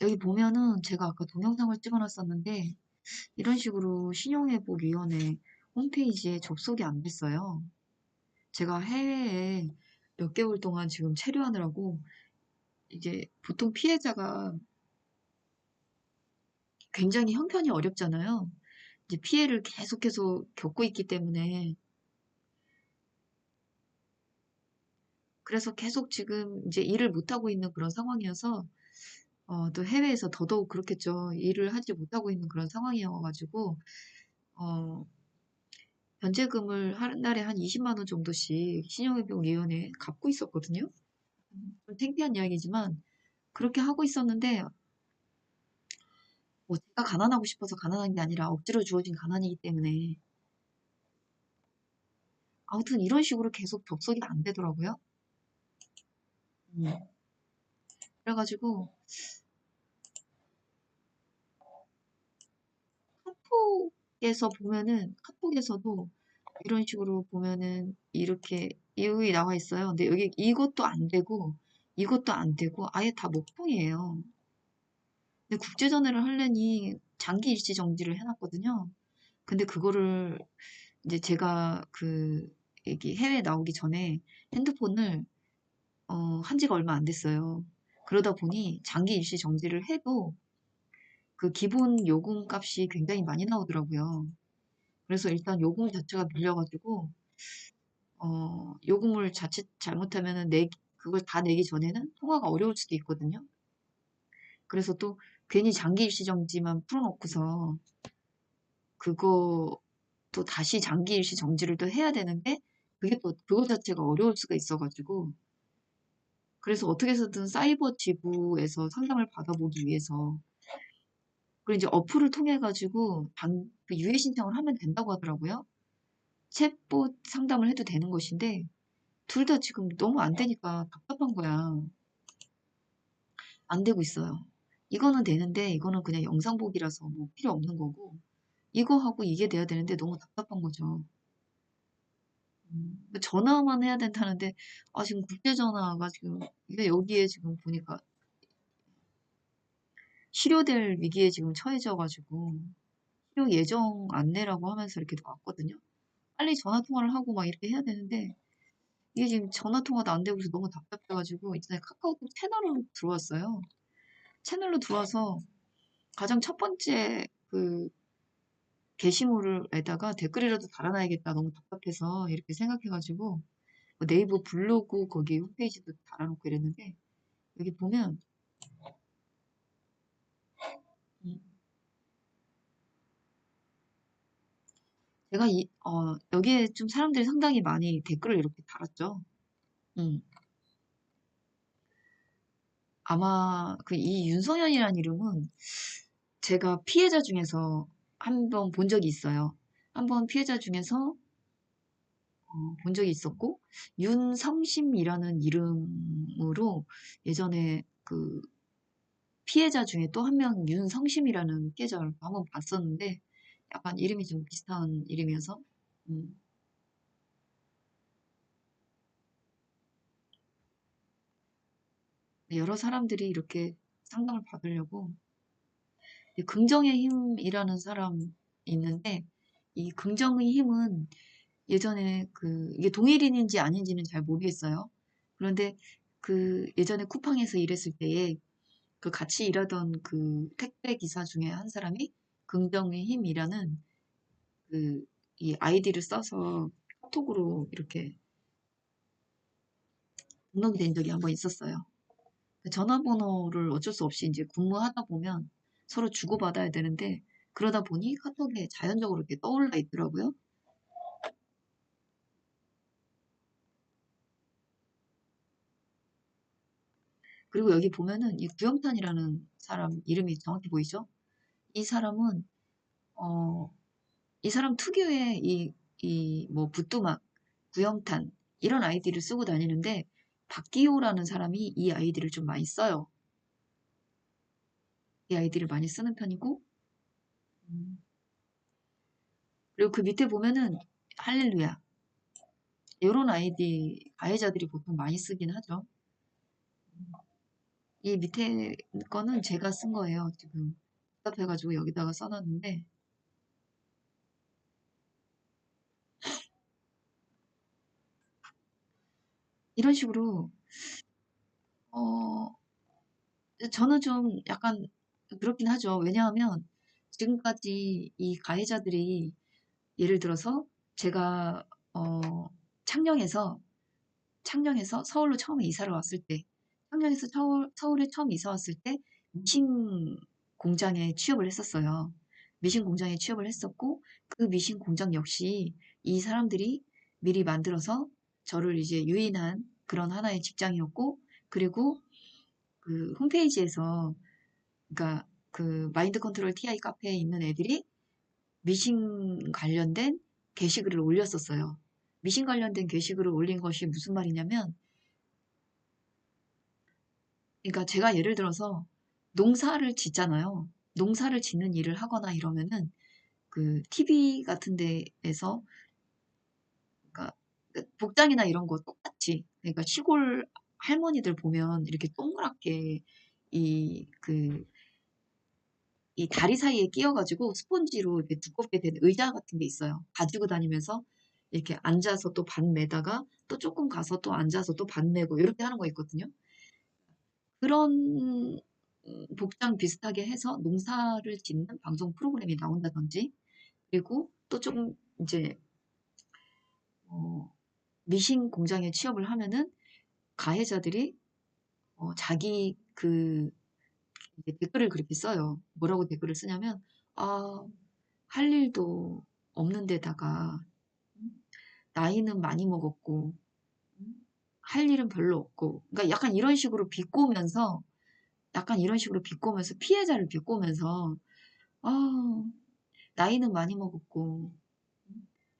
여기 보면은 제가 아까 동영상을 찍어놨었는데 이런 식으로 신용회복위원회 홈페이지에 접속이 안 됐어요. 제가 해외에 몇 개월 동안 지금 체류하느라고 이제 보통 피해자가 굉장히 형편이 어렵잖아요. 이제 피해를 계속해서 겪고 있기 때문에 그래서 계속 지금 이제 일을 못하고 있는 그런 상황이어서 또 해외에서 더더욱 그렇겠죠. 일을 하지 못하고 있는 그런 상황이어가지고 어, 변제금을 한 달에 한 20만 원 정도씩 신용회복위원회에 갚고 있었거든요. 좀 창피한 이야기지만 그렇게 하고 있었는데 뭐 제가 가난하고 싶어서 가난한 게 아니라 억지로 주어진 가난이기 때문에 아무튼 이런 식으로 계속 접속이 안 되더라고요. 음. 그래가지고 카톡에서도 이런 식으로 보면은 이렇게 여기 나와 있어요. 근데 여기 이것도 안 되고 이것도 안 되고 아예 다 먹통이에요. 근데 국제전화를 하려니 장기 일시 정지를 해놨거든요. 근데 그거를 이제 제가 여기 해외 나오기 전에 핸드폰을 한 지가 얼마 안 됐어요. 그러다 보니 장기 일시 정지를 해도 그 기본 요금 값이 굉장히 많이 나오더라고요. 그래서 일단 요금 자체가 밀려가지고 요금을 자칫 잘못하면은 그걸 다 내기 전에는 통화가 어려울 수도 있거든요. 그래서 또 괜히 장기 일시 정지만 풀어놓고서 그거 또 다시 장기 일시 정지를 또 해야 되는데 그게 또 그거 자체가 어려울 수가 있어가지고 그래서 어떻게 해서든 사이버 지구에서 상담을 받아보기 위해서 그리고 이제 어플을 통해 가지고 그 유예 신청을 하면 된다고 하더라고요. 챗봇 상담을 해도 되는 것인데 둘 다 지금 너무 안 되니까 답답한 거야. 안 되고 있어요. 이거는 되는데 이거는 그냥 영상 보기라서 뭐 필요 없는 거고 이거 하고 이게 돼야 되는데 너무 답답한 거죠. 전화만 해야 된다는데 지금 국제 전화가 지금 이게 여기에 지금 보니까 실효될 위기에 지금 처해져 가지고 실효 예정 안내라고 하면서 이렇게 왔거든요. 빨리 전화 통화를 하고 막 이렇게 해야 되는데 이게 지금 전화 통화도 안 되고 그래서 너무 답답해가지고 이전에 카카오톡 채널로 들어왔어요. 채널로 들어와서 가장 첫 번째 그 게시물에다가 댓글이라도 달아놔야겠다. 너무 답답해서 이렇게 생각해가지고 뭐 네이버 블로그 거기 홈페이지도 달아놓고 이랬는데 여기 보면 음, 제가 여기에 좀 사람들이 상당히 많이 댓글을 이렇게 달았죠. 음, 아마 그 이 윤성현이라는 이름은 제가 피해자 중에서 한 번 본 적이 있어요. 한 번 피해자 중에서 본 적이 있었고 윤성심이라는 이름으로 예전에 그 피해자 중에 또 한 명 윤성심이라는 계절 한번 봤었는데 약간 이름이 좀 비슷한 이름이어서 음, 여러 사람들이 이렇게 상담을 받으려고 이 긍정의 힘이라는 사람 있는데 이 긍정의 힘은 예전에 이게 동일인인지 아닌지는 잘 모르겠어요. 그런데 예전에 쿠팡에서 일했을 때에 그 같이 일하던 그 택배 기사 중에 한 사람이 긍정의 힘이라는 이 아이디를 써서 카톡으로 이렇게 등록이 된 적이 한번 있었어요. 전화번호를 어쩔 수 없이 이제 근무하다 보면 서로 주고받아야 되는데 그러다 보니 카톡에 자연적으로 이렇게 떠올라 있더라고요. 그리고 여기 보면은 이 구영탄이라는 사람 이름이 정확히 보이죠? 이 사람은 어, 이 사람 특유의 뭐 부뚜막, 구영탄 이런 아이디를 쓰고 다니는데 박기호라는 사람이 이 아이디를 좀 많이 써요. 이 아이디를 많이 쓰는 편이고 음, 그리고 그 밑에 보면은 할렐루야 이런 아이디 가해자들이 보통 많이 쓰긴 하죠. 이 밑에 거는 제가 쓴 거예요. 지금 답답해가지고 여기다가 써놨는데, 이런 식으로, 어, 저는 좀 약간 그렇긴 하죠. 왜냐하면 지금까지 이 가해자들이 예를 들어서 제가, 어, 창녕에서, 창녕에서 서울로 처음에 이사를 왔을 때, 창녕에서 서울에 처음 이사 왔을 때 미싱 공장에 취업을 했었어요. 미싱 공장에 취업을 했었고, 그 미싱 공장 역시 이 사람들이 미리 만들어서 저를 이제 유인한 그런 하나의 직장이었고, 그리고 그 홈페이지에서, 그러니까 그 마인드 컨트롤 TI 카페에 있는 애들이 미싱 관련된 게시글을 올렸었어요. 미싱 관련된 게시글을 올린 것이 무슨 말이냐면, 그러니까 제가 예를 들어서 농사를 짓잖아요. 농사를 짓는 일을 하거나 이러면은 그 TV 같은 데에서, 그러니까 복장이나 이런 거 똑같이, 그러니까 시골 할머니들 보면 이렇게 동그랗게 이 그 이 다리 사이에 끼어가지고 스펀지로 이렇게 두껍게 된 의자 같은 게 있어요. 가지고 다니면서 이렇게 앉아서 또 반 매다가 또 조금 가서 또 앉아서 또 반 매고 이렇게 하는 거 있거든요. 그런 복장 비슷하게 해서 농사를 짓는 방송 프로그램이 나온다든지, 그리고 또 조금 이제 어, 미싱 공장에 취업을 하면은 가해자들이 자기 그 이제 댓글을 그렇게 써요. 뭐라고 댓글을 쓰냐면, 아, 할 일도 없는 데다가 나이는 많이 먹었고 할 일은 별로 없고, 그러니까 약간 이런 식으로 비꼬면서 피해자를 비꼬면서, 아, 나이는 많이 먹었고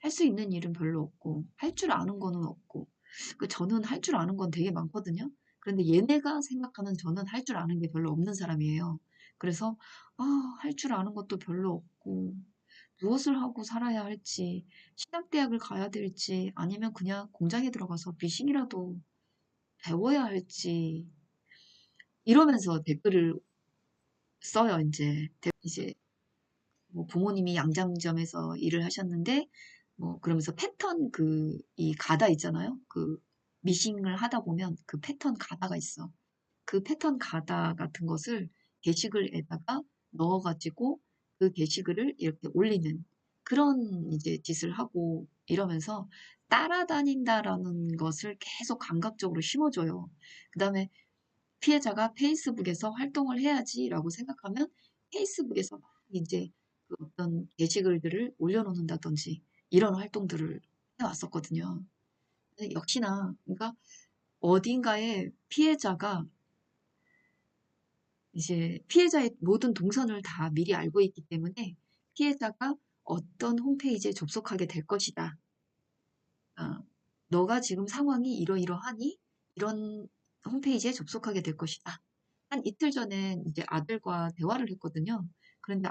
할 수 있는 일은 별로 없고 할 줄 아는 거는 없고. 그 저는 할 줄 아는 건 되게 많거든요. 그런데 얘네가 생각하는 저는 할 줄 아는 게 별로 없는 사람이에요. 그래서 할 줄 아는 것도 별로 없고 무엇을 하고 살아야 할지, 신학대학을 가야 될지, 아니면 그냥 공장에 들어가서 미싱이라도 배워야 할지, 이러면서 댓글을 써요, 이제. 이제 뭐 부모님이 양장점에서 일을 하셨는데, 뭐 그러면서 패턴 이 가다 있잖아요. 그 미싱을 하다 보면 그 패턴 가다가 있어. 그 패턴 가다 같은 것을 게시글에다가 넣어가지고 그 게시글을 이렇게 올리는 그런 이제 짓을 하고 이러면서 따라다닌다라는 것을 계속 감각적으로 심어줘요. 그 다음에 피해자가 페이스북에서 활동을 해야지라고 생각하면 페이스북에서 막 이제 그 어떤 게시글들을 올려놓는다든지 이런 활동들을 해왔었거든요. 근데 역시나, 그러니까 어딘가에 피해자가 이제 피해자의 모든 동선을 다 미리 알고 있기 때문에 피해자가 어떤 홈페이지에 접속하게 될 것이다. 아, 너가 지금 상황이 이러이러하니 이런 홈페이지에 접속하게 될 것이다. 한 이틀 전에 이제 아들과 대화를 했거든요. 그런데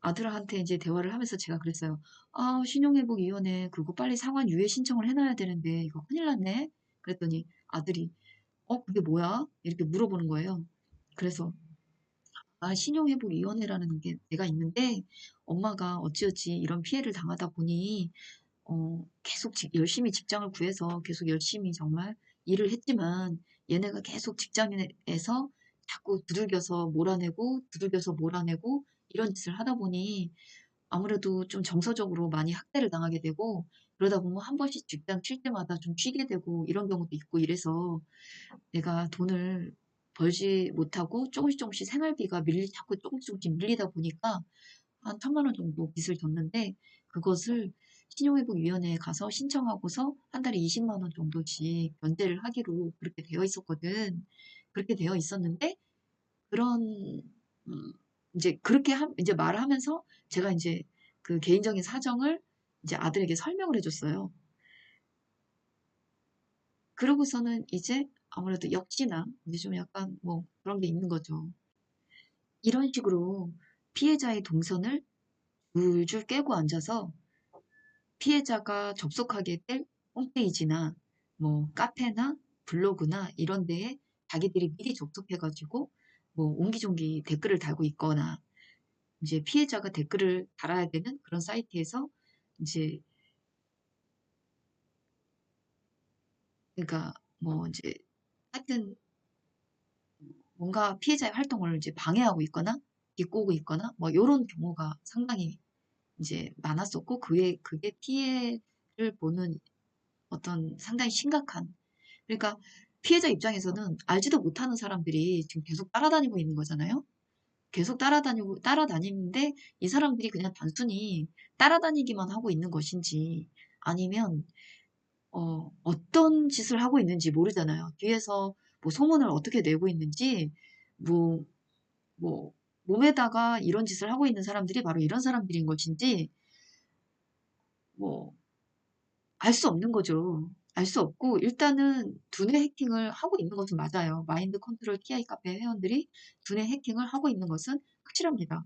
아들한테 이제 대화를 하면서 제가 그랬어요. 아, 신용회복위원회 그거 빨리 상환 유예 신청을 해놔야 되는데 이거 큰일 났네. 그랬더니 아들이 그게 뭐야? 이렇게 물어보는 거예요. 그래서 신용회복위원회라는 게 내가 있는데 엄마가 어찌어찌 이런 피해를 당하다 보니 계속 열심히 직장을 구해서 계속 열심히 정말 일을 했지만 얘네가 계속 직장에서 자꾸 두들겨서 몰아내고 두들겨서 몰아내고 이런 짓을 하다 보니 아무래도 좀 정서적으로 많이 학대를 당하게 되고, 그러다 보면 한 번씩 직장 칠 때마다 좀 쉬게 되고 이런 경우도 있고 이래서 내가 돈을 벌지 못하고 조금씩 조금씩 생활비가 자꾸 조금씩 조금씩 밀리다 보니까 한 1,000만 원 정도 빚을 졌는데, 그것을 신용회복위원회에 가서 신청하고서 한 달에 20만 원 정도씩 면제를 하기로 그렇게 되어 있었거든. 그렇게 되어 있었는데, 그런, 음, 이제 이제 말을 하면서 제가 이제 그 개인적인 사정을 이제 아들에게 설명을 해줬어요. 그러고서는 이제 아무래도 역시나 이제 좀 약간 뭐 그런 게 있는 거죠. 이런 식으로 피해자의 동선을 줄줄 깨고 앉아서 피해자가 접속하게 될 홈페이지나 뭐 카페나 블로그나 이런 데에 자기들이 미리 접속해가지고 뭐 옹기종기 댓글을 달고 있거나 이제 피해자가 댓글을 달아야 되는 그런 사이트에서 이제 그러니까 뭐 이제 하여튼 뭔가 피해자의 활동을 이제 방해하고 있거나 비꼬고 있거나 뭐 이런 경우가 상당히 이제 많았었고 그게 피해를 보는 어떤 상당히 심각한 그러니까 피해자 입장에서는 알지도 못하는 사람들이 지금 계속 따라다니고 있는 거잖아요. 계속 따라다니는데 이 사람들이 그냥 단순히 따라다니기만 하고 있는 것인지 아니면 어떤 짓을 하고 있는지 모르잖아요. 뒤에서 뭐 소문을 어떻게 내고 있는지 뭐, 뭐 몸에다가 이런 짓을 하고 있는 사람들이 바로 이런 사람들인 것인지 뭐 알 수 없는 거죠. 알 수 없고 일단은 두뇌 해킹을 하고 있는 것은 맞아요. 마인드 컨트롤 TI 카페 회원들이 두뇌 해킹을 하고 있는 것은 확실합니다.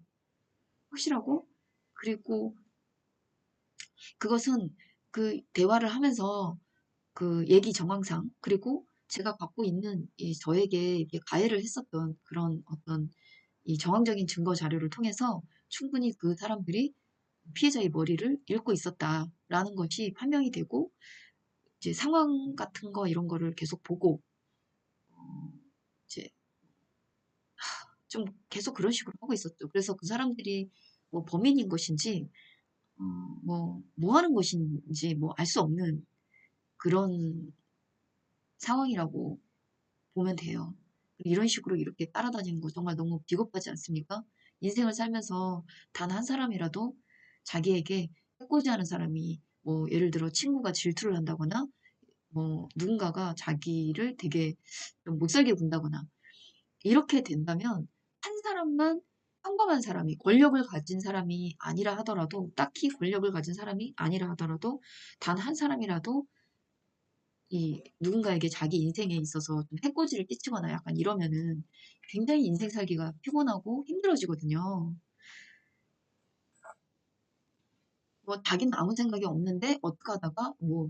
확실하고 그리고 그것은 그 대화를 하면서 그 얘기 정황상 그리고 제가 갖고 있는 이 저에게 이렇게 가해를 했었던 그런 어떤 이 정황적인 증거 자료를 통해서 충분히 그 사람들이 피해자의 머리를 읽고 있었다라는 것이 판명이 되고 이제 상황 같은 거 이런 거를 계속 보고 이제 좀 계속 그런 식으로 하고 있었죠. 그래서 그 사람들이 뭐 범인인 것인지 뭐 하는 것인지 뭐 알 수 없는 그런 상황이라고 보면 돼요. 이런 식으로 이렇게 따라다니는 거 정말 너무 비겁하지 않습니까? 인생을 살면서 단 한 사람이라도 자기에게 해코지하는 사람이 뭐 예를 들어 친구가 질투를 한다거나 뭐 누군가가 자기를 되게 좀 못살게 군다거나 이렇게 된다면 한 사람만 평범한 사람이 권력을 가진 사람이 아니라 하더라도 딱히 권력을 가진 사람이 아니라 하더라도 단 한 사람이라도 이 누군가에게 자기 인생에 있어서 좀 해코지를 끼치거나 약간 이러면은 굉장히 인생 살기가 피곤하고 힘들어지거든요. 뭐 자기는 아무 생각이 없는데 어떻게 하다가 뭐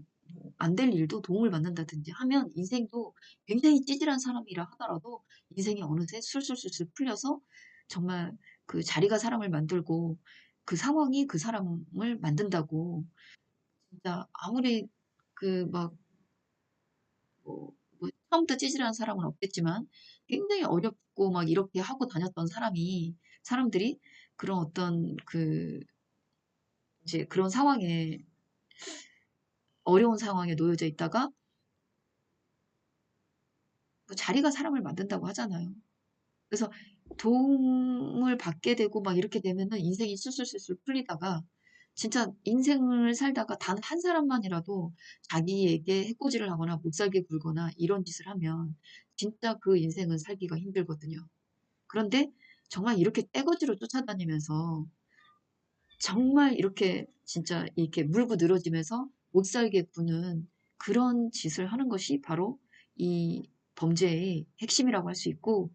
안 될 일도 도움을 받는다든지 하면 인생도 굉장히 찌질한 사람이라 하더라도 인생이 어느새 술술술술 풀려서 정말 그 자리가 사람을 만들고 그 상황이 그 사람을 만든다고 진짜 아무리 그막 뭐 처음부터 찌질한 사람은 없겠지만 굉장히 어렵고 막 이렇게 하고 다녔던 사람들이 그런 어떤 그 이제 그런 상황에 어려운 상황에 놓여져 있다가 뭐 자리가 사람을 만든다고 하잖아요. 그래서 도움을 받게 되고 막 이렇게 되면은 인생이 술술술술 풀리다가 진짜 인생을 살다가 단 한 사람만이라도 자기에게 해코지를 하거나 못살게 굴거나 이런 짓을 하면 진짜 그 인생은 살기가 힘들거든요. 그런데 정말 이렇게 떼거지로 쫓아다니면서 정말 이렇게 진짜 이렇게 물고 늘어지면서 못 살게 구는 그런 짓을 하는 것이 바로 이 범죄의 핵심이라고 할 수 있고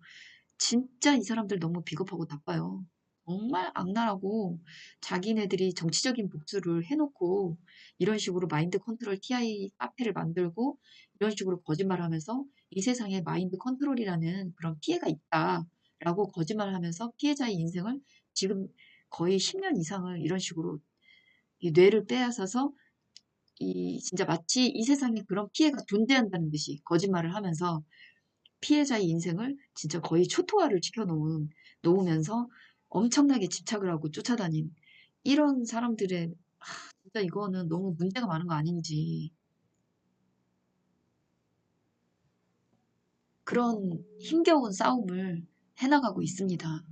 진짜 이 사람들 너무 비겁하고 나빠요. 정말 악랄하고 자기네들이 정치적인 복수를 해놓고 이런 식으로 마인드 컨트롤 TI 카페를 만들고 이런 식으로 거짓말하면서 이 세상에 마인드 컨트롤이라는 그런 피해가 있다라고 거짓말하면서 피해자의 인생을 지금 거의 10년 이상을 이런 식으로 이 뇌를 빼앗아서 이 진짜 마치 이 세상에 그런 피해가 존재한다는 듯이 거짓말을 하면서 피해자의 인생을 진짜 거의 초토화를 놓으면서 엄청나게 집착을 하고 쫓아다닌 이런 사람들의 진짜 이거는 너무 문제가 많은 거 아닌지 그런 힘겨운 싸움을 해나가고 있습니다.